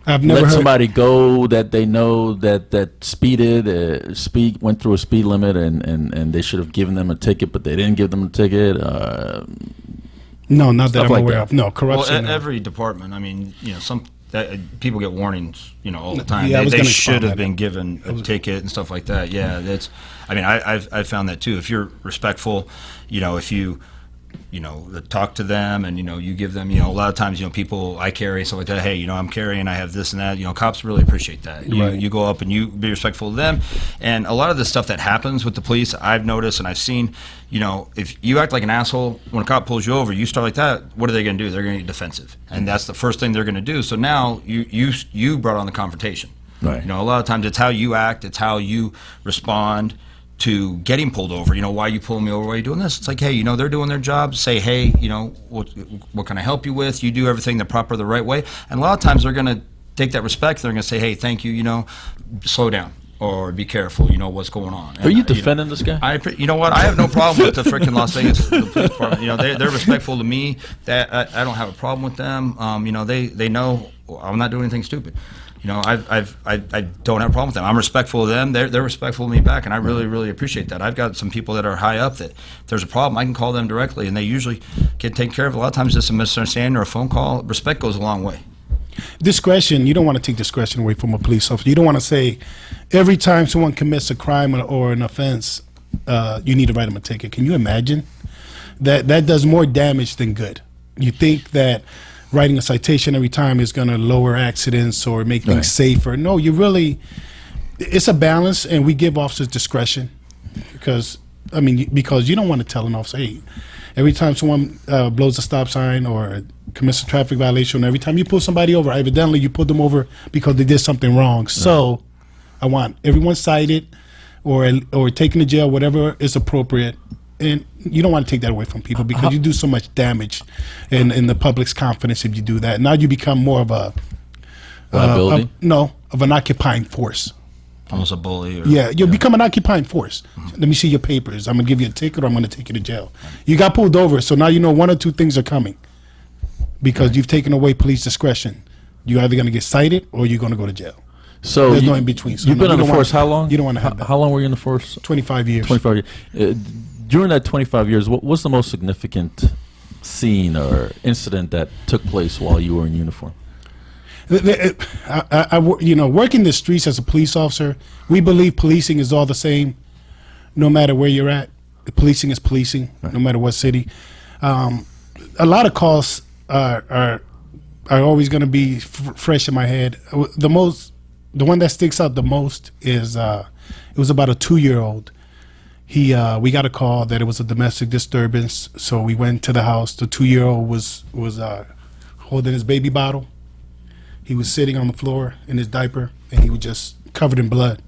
I've never let heard. somebody go that they know that speeded, went through a speed limit, and they should have given them a ticket, but they didn't give them a ticket? No, not that Stuff I'm like aware that. of. No, Well, corruption. no. every department. I mean, you know, people get warnings, you know, all the time. Yeah, I was they gonna should expound have that. been given a ticket and stuff like that. Yeah, that's. I mean, I've found that too. If you're respectful, you know, if you talk to them and, you know, you give them, you know, a lot of times, you know, people I carry stuff like that. Hey, you know, I'm carrying, I have this and that. You know, cops really appreciate that. You go up and you be respectful to them. And a lot of the stuff that happens with the police, I've noticed and I've seen, you know, if you act like an asshole when a cop pulls you over, you start like that, what are they going to do? They're going to get defensive. And that's the first thing they're going to do. So now you brought on the confrontation. Right. You know, a lot of times it's how you act, it's how you respond to getting pulled over. You know, why are you pulling me over? Why are you doing this? It's like, hey, you know, they're doing their job. Say, hey, you know, what can I help you with? You do everything the right way. And a lot of times they're going to take that respect. They're going to say, hey, thank you, slow down. Or be careful, what's going on. Are you defending this guy? You know what? I have no problem with the freaking Las Vegas the police department. They're respectful to me. That I don't have a problem with them. They know I'm not doing anything stupid. I don't have a problem with them. I'm respectful of them. They're respectful of me back, and I really, really appreciate that. I've got some people that are high up that if there's a problem, I can call them directly, and they usually get taken care of. A lot of times, it's a misunderstanding or a phone call. Respect goes a long way. Discretion, you don't want to take discretion away from a police officer. You don't want to say every time someone commits a crime or an offense, you need to write them a ticket. Can you imagine? That does more damage than good. You think that writing a citation every time is going to lower accidents or make things safer. No, it's a balance, and we give officers discretion because you don't want to tell an officer, hey, every time someone blows a stop sign or commits a traffic violation, every time you pull somebody over, evidently you pulled them over because they did something wrong. So I want everyone cited or taken to jail, whatever is appropriate. And you don't want to take that away from people because you do so much damage in the public's confidence if you do that. Now you become more of a liability? Of an occupying force. Almost a bully. You'll become an occupying force. Let me see your papers. I'm going to give you a ticket or I'm going to take you to jail. You got pulled over, so now you know one or two things are coming because you've taken away police discretion. You're either going to get cited or you're going to go to jail. So there's no in between. So you've been on the force how long? You don't want to have that. How long were you in the force? 25 years. 25 years. During that 25 years, what was the most significant scene or incident that took place while you were in uniform? Working the streets as a police officer, we believe policing is all the same, no matter where you're at. Policing is policing, no matter what city. A lot of calls are always going to be fresh in my head. The one that sticks out the most is it was about a 2-year-old. We got a call that it was a domestic disturbance, so we went to the house. The 2-year-old was holding his baby bottle. He was sitting on the floor in his diaper, and he was just covered in blood.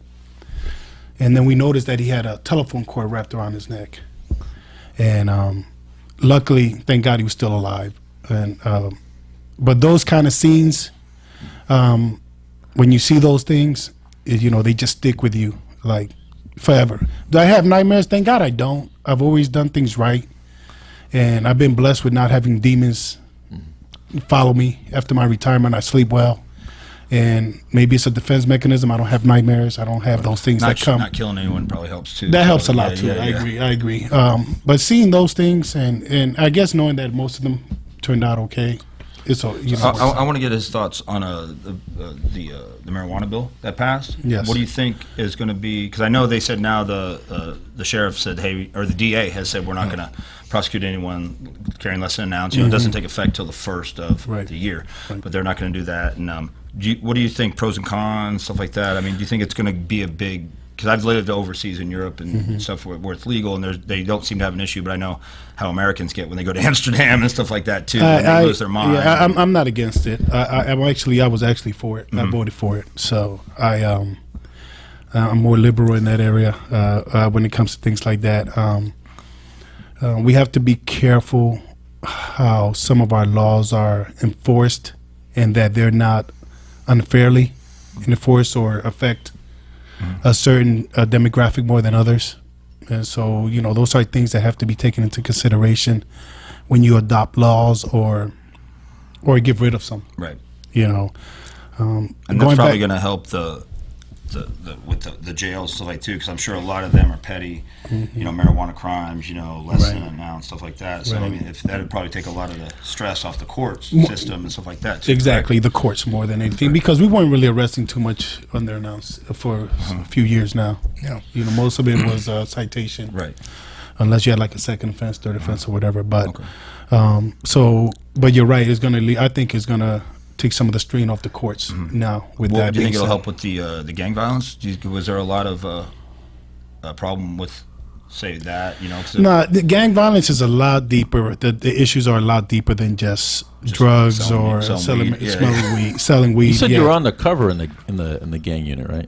And then we noticed that he had a telephone cord wrapped around his neck. And luckily, thank God, he was still alive. And but those kind of scenes, when you see those things, they just stick with you like forever. Do I have nightmares? Thank God I don't. I've always done things right, and I've been blessed with not having demons follow me. After my retirement, I sleep well, and maybe it's a defense mechanism. I don't have nightmares. I don't have those things that come. Not killing anyone probably helps too. That helps a lot too. I agree. But seeing those things and I guess knowing that most of them turned out okay. I want to get his thoughts on the marijuana bill that passed. Yes. What do you think is going to be? Because I know they said now the sheriff said, hey, or the DA has said we're not going to prosecute anyone carrying less than an ounce. It doesn't take effect till the 1st of the year, but they're not going to do that. And what do you think? Pros and cons, stuff like that. I mean, do you think it's going to be a big? Because I've lived overseas in Europe and stuff where it's legal, and they don't seem to have an issue. But I know how Americans get when they go to Amsterdam and stuff like that too. They lose their mind. Yeah, I'm not against it. I was actually for it. I voted for it. So I'm more liberal in that area when it comes to things like that. We have to be careful how some of our laws are enforced, and that they're not unfairly enforced or affect a certain demographic more than others. And so, those are things that have to be taken into consideration when you adopt laws or get rid of some. Right. And that's probably going to help with the jails stuff like too, because I'm sure a lot of them are petty, marijuana crimes, less than an ounce, stuff like that. So I mean, if that would probably take a lot of the stress off the court system and stuff like that too. Exactly, the courts more than anything, because we weren't really arresting too much under an ounce for a few years now. Yeah, most of it was citation, right? Unless you had like a second offense, third offense, or whatever. But but you're right. I think it's gonna take some of the strain off the courts now. With that, do you think it'll help with the gang violence? Was there a lot of a problem with, say, that? No, the gang violence is a lot deeper. The issues are a lot deeper than just drugs selling weed. You said you were on the cover in the gang unit, right?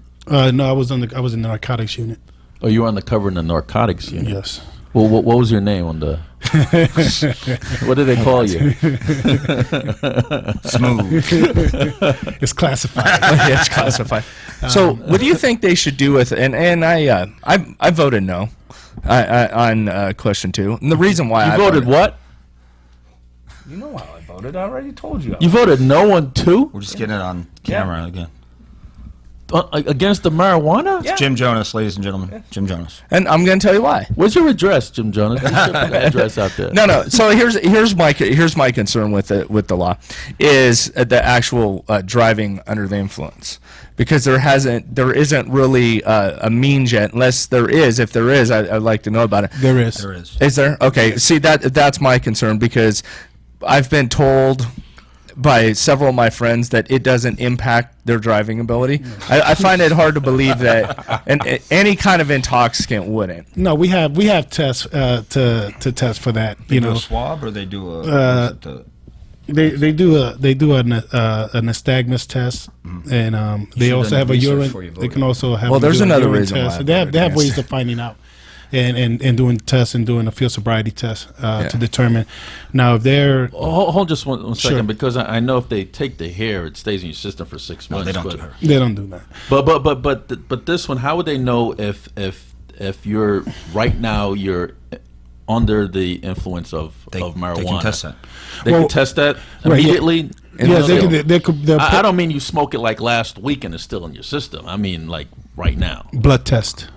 No, I was in the narcotics unit. Oh, you were on the cover in the narcotics unit. Yes. Well, what was your name on the? What do they call you? Smooth. It's classified. Yeah, it's classified. So, what do you think they should do with? And I voted no on question 2. And the reason why You I voted what? You know how I voted. I already told you. You voted no on 2? We're just getting it on camera again. Against the marijuana? Yeah. Jim Jonas, ladies and gentlemen. Jim Jonas. And I'm going to tell you why. What's your address, Jim Jonas? What's your address out there? No. So here's my concern with the law is the actual driving under the influence, because there isn't really a means yet, unless there is. If there is, I'd like to know about it. There is. There is. Is there? Okay. See, that's my concern, because I've been told by several of my friends that it doesn't impact their driving ability. I find it hard to believe that any kind of intoxicant wouldn't. No, we have tests to test for that. They do a swab, or they do a. They do an nystagmus test, and they should've also done have a research urine. before you They voted. can also have. Well, there's another urine reason test. why I They have voted ways against of finding out, and doing tests and doing a field sobriety test to determine. Now, if they're Hold just one second, Sure. because I know if they take the hair, it stays in your system for 6 months. they don't but, do her. they don't do that. But this one, how would they know if you're right now you're under the influence of marijuana? They can test that. They Well, can test that right, yeah. immediately. Yeah, they could. I don't mean you smoke it like last week and it's still in your system. I mean like right now, blood test.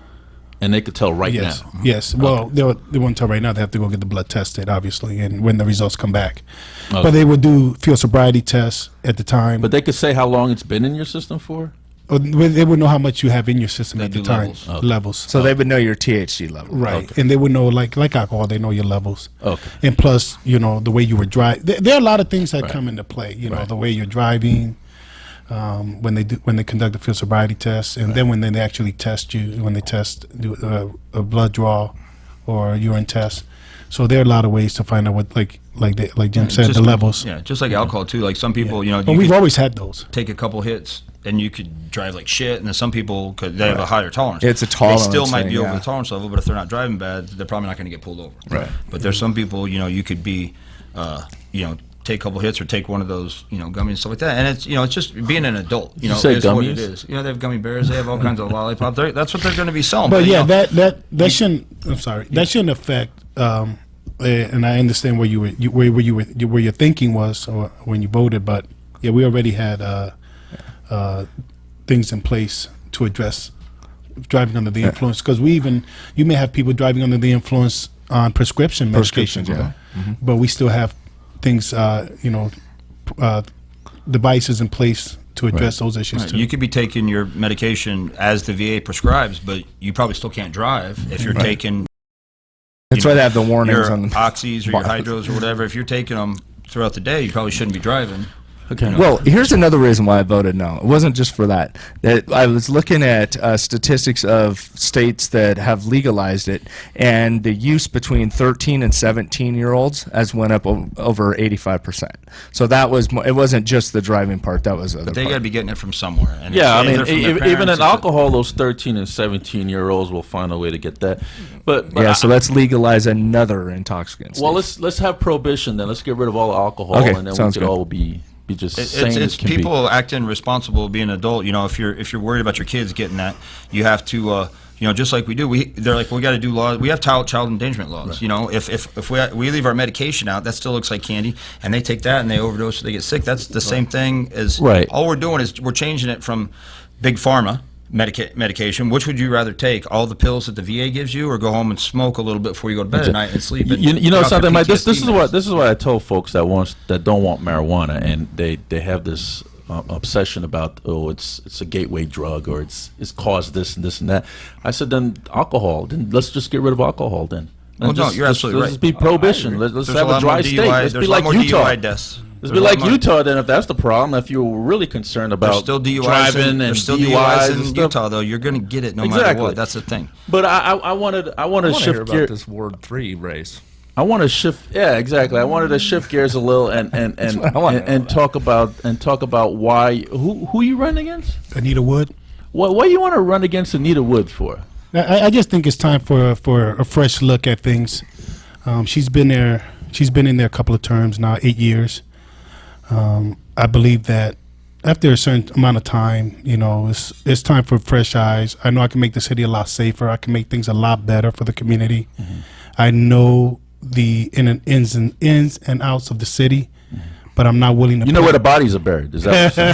and they could tell right Yes, now. yes. Well, they won't tell right now. They have to go get the blood tested, obviously, and when the results come back. Okay. But they would do field sobriety tests at the time. But they could say how long it's been in your system for. Or they would know how much you have in your system They at the do time. levels. Okay. Levels. So they would know your THC level. Right, and they would know like alcohol. They know your levels. Okay. And plus, the way you were driving. There are a lot of things that come into play. Right. The way you're driving, when they conduct the field sobriety test, and then when they actually test you, when they do a blood draw or a urine test. So there are a lot of ways to find out what like Jim said, the levels. Yeah, just like alcohol too. Like some people, But you we've could always had those. take a couple hits and you could drive like shit, and then some people they have a higher tolerance. It's a tolerance They still might thing, be over yeah. the tolerance level, but if they're not driving bad, they're probably not going to get pulled over. Right. But there's some people, you could be, take a couple hits or take one of those, gummies and stuff like that. And it's, it's just being an adult. You say is what it gummies? is. They have gummy bears. They have all kinds of lollipops. That's what they're going to be selling. But yeah, you know, that shouldn't. I'm sorry. That shouldn't affect. And I understand where where your thinking was or when you voted, but yeah, we already had things in place to address driving under the influence, because you may have people driving under the influence on prescription medications, yeah. but we still have things, devices in place to address those issues too. You could be taking your medication as the VA prescribes, but you probably still can't drive if you're taking That's why they have the warnings your on the oxys or your hydros or whatever. If you're taking them throughout the day, you probably shouldn't be driving. Okay. Well, here's another reason why I voted no. It wasn't just for that. That I was looking at statistics of states that have legalized it, and the use between 13 and 17-year-olds has went up over 85%. So that was it wasn't just the driving part. That was other. But they part. got to be getting it from somewhere. And Yeah, I it's mean, either from their even parents, in alcohol, those 13 and 17-year-olds will find a way to get that. But Yeah, so let's legalize another intoxicant. well, let's have prohibition then. Let's get rid of all the alcohol, Okay, Oh, and then we sounds could good. all be just sane It's as can be. people acting responsible, being an adult. If you're worried about your kids getting that, you have to. Just like we do, they're like, we got to do laws. We have child endangerment laws. If we leave our medication out, that still looks like candy, and they take that and they overdose, so they get sick. That's the same thing as. Right. All we're doing is we're changing it from big pharma medication. Which would you rather take? All the pills that the VA gives you, or go home and smoke a little bit before you go to bed at night and sleep? And You know get off your something, Mike. This PTSD is meds? what I told folks that don't want marijuana, and they have this obsession about it's a gateway drug, or it's caused this and this and that. I said then alcohol. Then let's just get rid of alcohol then. Well, no, you're absolutely Let's right. be prohibition. Let's There's have lot a dry more state. DUI Let's there's be a lot like more Utah. DUI deaths. Let's There's be a lot like more- Utah then, if that's the problem. If you're really concerned about There's still DUIs driving in, and there's still DUIs DUIs and in stuff. Utah, though. You're going to get it no matter Exactly. what. That's the thing. But I wanted to I want to hear shift about gear. this Ward 3 race. I want to shift. Yeah, exactly. I wanted to shift gears a little and what I wanna know talk about why who you run against. Anita Wood. What you want to run against Anita Wood for? I just think it's time for a fresh look at things. She's been there. She's been in there a couple of terms now, 8 years. I believe that after a certain amount of time, it's time for fresh eyes. I know I can make the city a lot safer. I can make things a lot better for the community. I know the ins and outs of the city, but I'm not willing to. You know where the bodies are buried. Is that what you're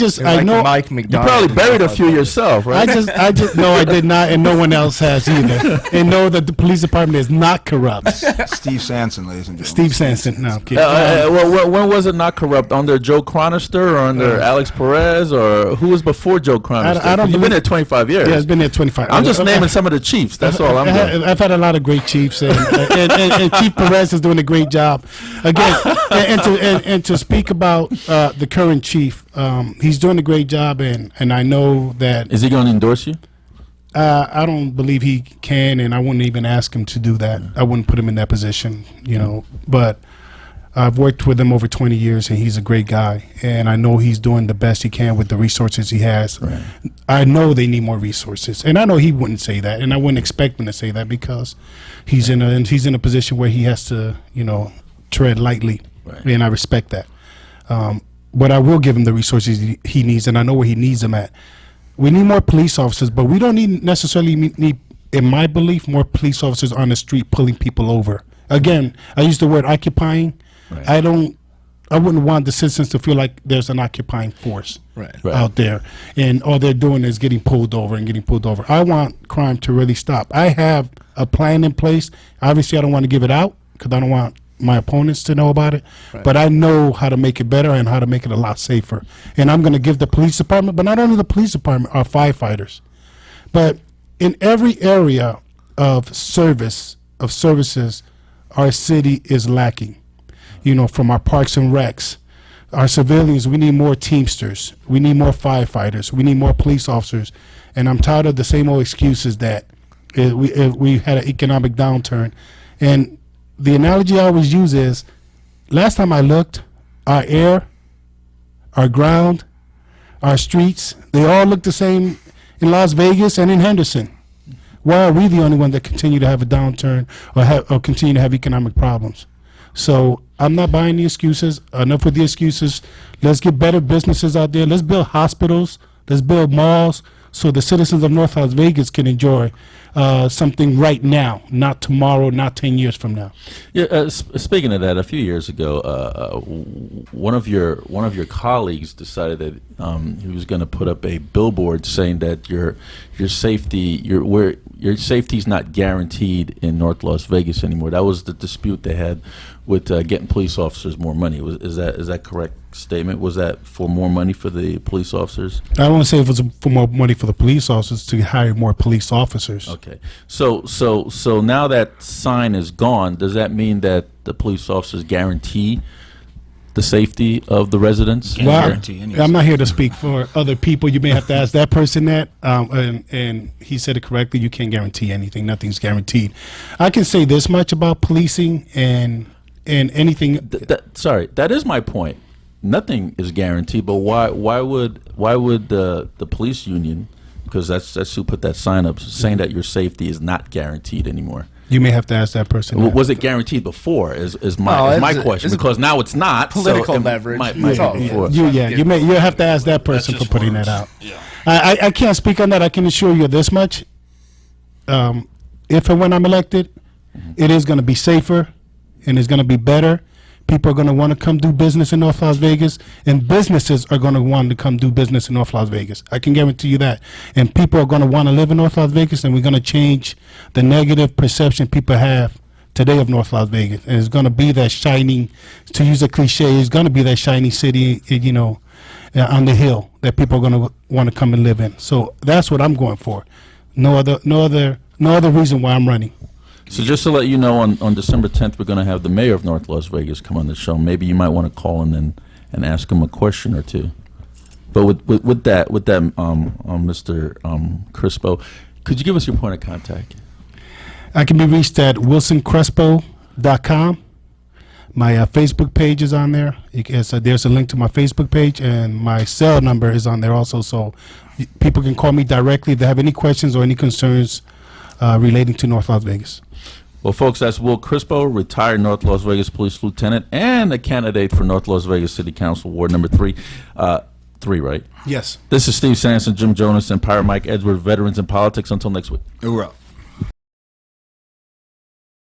saying? I know Mike You McDonald. probably buried a few yourself, right? I just no, I did not, and no one else has either. And know that the police department is not corrupt. Steve Sanson, ladies and gentlemen. Steve Sanson, no, I'm kidding. Well, when was it not corrupt? Under Joe Chronister or under Alex Perez, or who was before Joe Chronister? I don't You've been believe- there 25 years. Yeah, it's been there 25. I'm just naming some of the chiefs. That's all I'm doing. I've had a lot of great chiefs, and Chief Perez is doing a great job. Again, and to speak about the current chief, he's doing a great job, and I know that Is he going to endorse you? I don't believe he can, and I wouldn't even ask him to do that. I wouldn't put him in that position, But I've worked with him over 20 years, and he's a great guy, and I know he's doing the best he can with the resources he has. Right. I know they need more resources, and I know he wouldn't say that, and I wouldn't expect him to say that because he's in a position where he has to, tread lightly, Right. and I respect that. But I will give him the resources he needs, and I know where he needs them at. We need more police officers, but we don't necessarily need, in my belief, more police officers on the street pulling people over. Again, I use the word occupying. Right. I wouldn't want the citizens to feel like there's an occupying force Right. out there, and all they're doing is getting pulled over. I want crime to really stop. I have a plan in place. Obviously, I don't want to give it out because I don't want my opponents to know about it, but I know how to make it better and how to make it a lot safer. And I'm going to give the police department, but not only the police department, our firefighters, but in every area of services, our city is lacking. From our parks and recs, our civilians, we need more Teamsters, we need more firefighters, we need more police officers, and I'm tired of the same old excuses that we had an economic downturn. And the analogy I always use is, last time I looked, our air, our ground, our streets, they all look the same in Las Vegas and in Henderson. Why are we the only one that continue to have a downturn or continue to have economic problems? So I'm not buying the excuses. Enough with the excuses. Let's get better businesses out there. Let's build hospitals. Let's build malls so the citizens of North Las Vegas can enjoy something right now, not tomorrow, not 10 years from now. Yeah. Speaking of that, a few years ago, one of your colleagues decided that he was going to put up a billboard saying that your safety's not guaranteed in North Las Vegas anymore. That was the dispute they had with getting police officers more money. Is that correct statement? Was that for more money for the police officers? I don't want to say it was for more money for the police officers, to hire more police officers. Okay. So now that sign is gone, does that mean that the police officers guarantee the safety of the residents? Well, I'm not here to speak for other people. You may have to ask that person that. And he said it correctly. You can't guarantee anything. Nothing's guaranteed. I can say this much about policing and anything. That is my point. Nothing is guaranteed. But why would the police union, because that's who put that sign up, saying that your safety is not guaranteed anymore? You may have to ask that person. Was it guaranteed before? Is my question, because now it's not. Political so leverage. You may have to ask that person for putting that out. Yeah. I can't speak on that. I can assure you this much. If and when I'm elected, it is going to be safer and it's going to be better. People are going to want to come do business in North Las Vegas, and businesses are going to want to come do business in North Las Vegas. I can guarantee you that. And people are going to want to live in North Las Vegas, and we're going to change the negative perception people have today of North Las Vegas. And it's going to be that shining, to use a cliche, it's going to be that shiny city, on the hill that people are going to want to come and live in. So that's what I'm going for. No other reason why I'm running. So just to let you know, on December 10th, we're going to have the mayor of North Las Vegas come on the show. Maybe you might want to call in and ask him a question or two. But with that, Mr. Crespo, could you give us your point of contact? I can be reached at wilsoncrespo.com. My Facebook page is on there. There's a link to my Facebook page, and my cell number is on there also. So people can call me directly if they have any questions or any concerns relating to North Las Vegas. Well, folks, that's Will Crespo, retired North Las Vegas Police Lieutenant and a candidate for North Las Vegas City Council Ward number 3. 3, right? Yes. This is Steve Sanson, Jim Jonas, and Pirate Mike Edward, veterans in politics. Until next week. Hoorah.